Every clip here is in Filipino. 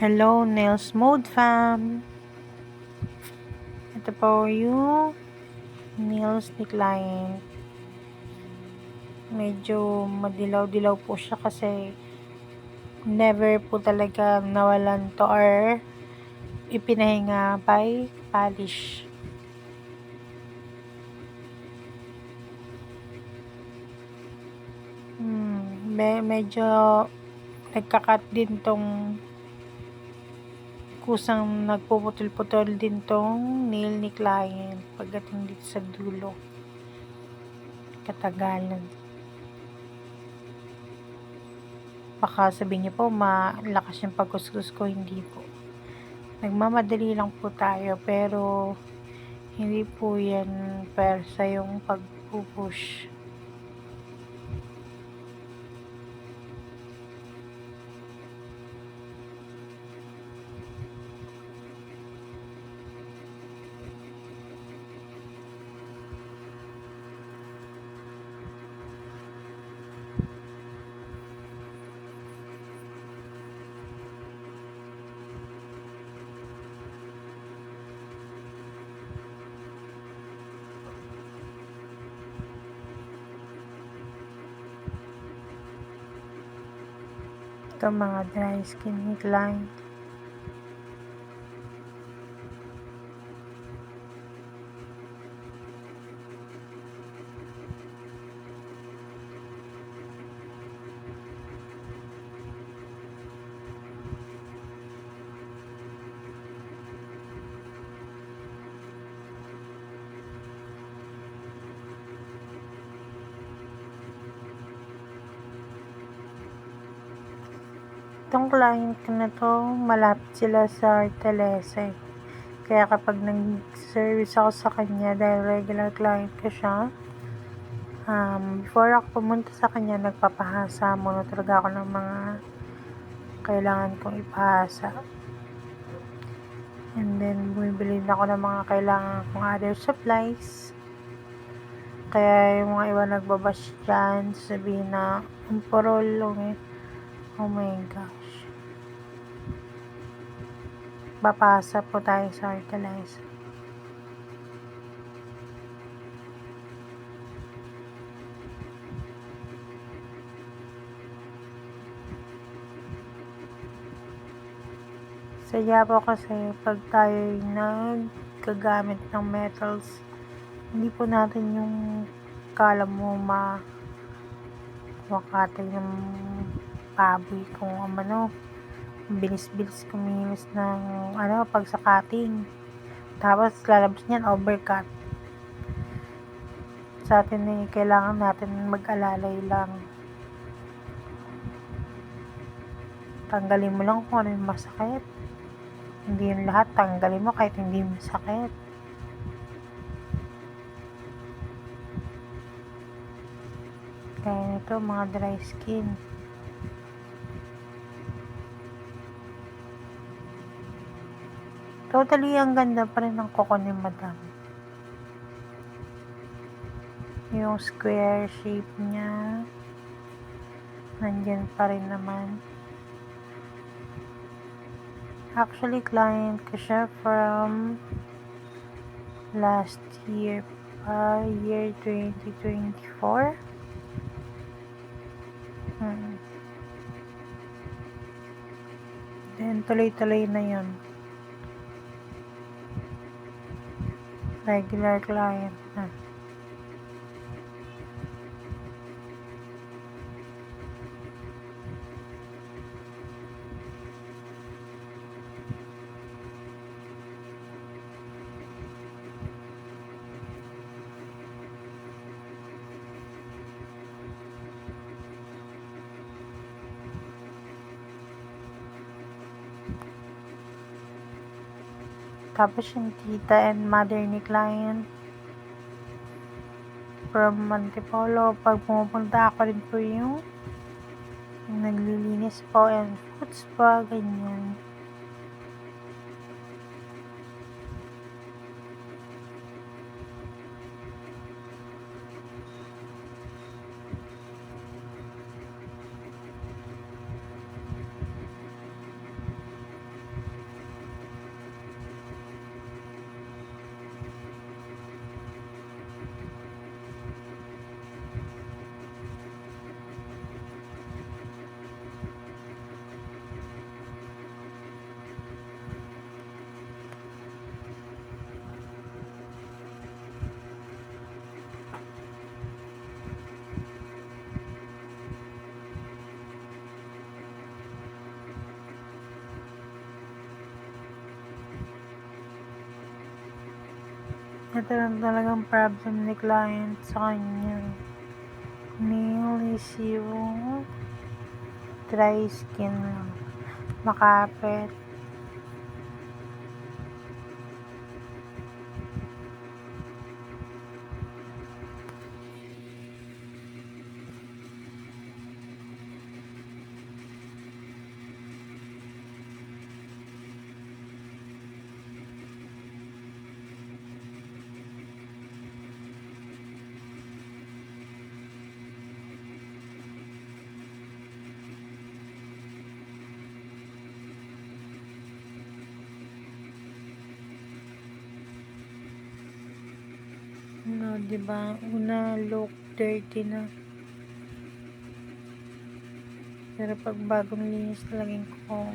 Hello, Nails Mode fam! Ito po yung nails ni client. Medyo madilaw-dilaw po siya kasi never po talaga nawalan to or ipinahinga by polish. Medyo nagkakat din tong kusang nagpuputol-putol din tong nail ni client pagdating dito sa dulo. Katagalan. Baka sabihin niyo po malakas yung pagkuskus ko, hindi po. Nagmamadali lang po tayo pero hindi po yan persa yung pagpupush. Ito mga dry skin line. Itong client ko na to, malapit sila sa Artelese. Kaya kapag nag-service ako sa kanya, dahil regular client ko siya, before ako pumunta sa kanya, nagpapahasa muna talaga ako ng mga kailangan kong ipahasa. And then, bumibili na ako ng mga kailangan kong other supplies. Kaya yung mga iba nagbabash dyan, sabihin na, ang porol lang eh. Oh my gosh. Papasa po tayo sa Artelese. Sadya po kasi pag tayo nagkagamit ng metals, hindi po natin yung kala mo makatay ng baboy kung bilis-bilis kumilos ng pag sa cutting. Tapos lalabas niyan overcut. Sa atin kailangan natin mag-alalay lang. Tanggalin mo lang kung ano yung masakit. Hindi yung lahat tanggalin mo kahit hindi masakit. Kaya ito mga dry skin. Totally ang ganda pa rin ng kuko ni madam. Yung square shape niya nandyan pa rin naman. Actually, client ko siya from last year pa, year 2024. Then, tuloy-tuloy na yun. Regular client na. Tapos yung tita and mother ni client from Antipolo, pag pumupunta ako rin po yung naglilinis po and food spa, ganyan. Ito lang talagang problem ni client sa kanya. Nail is yung dry skin lang. Makapit. No, diba? Una look dirty na. Pero pag bagong linis talagang ko,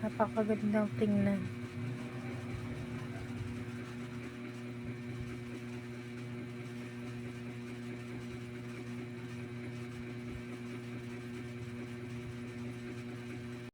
napakagandang tingnan.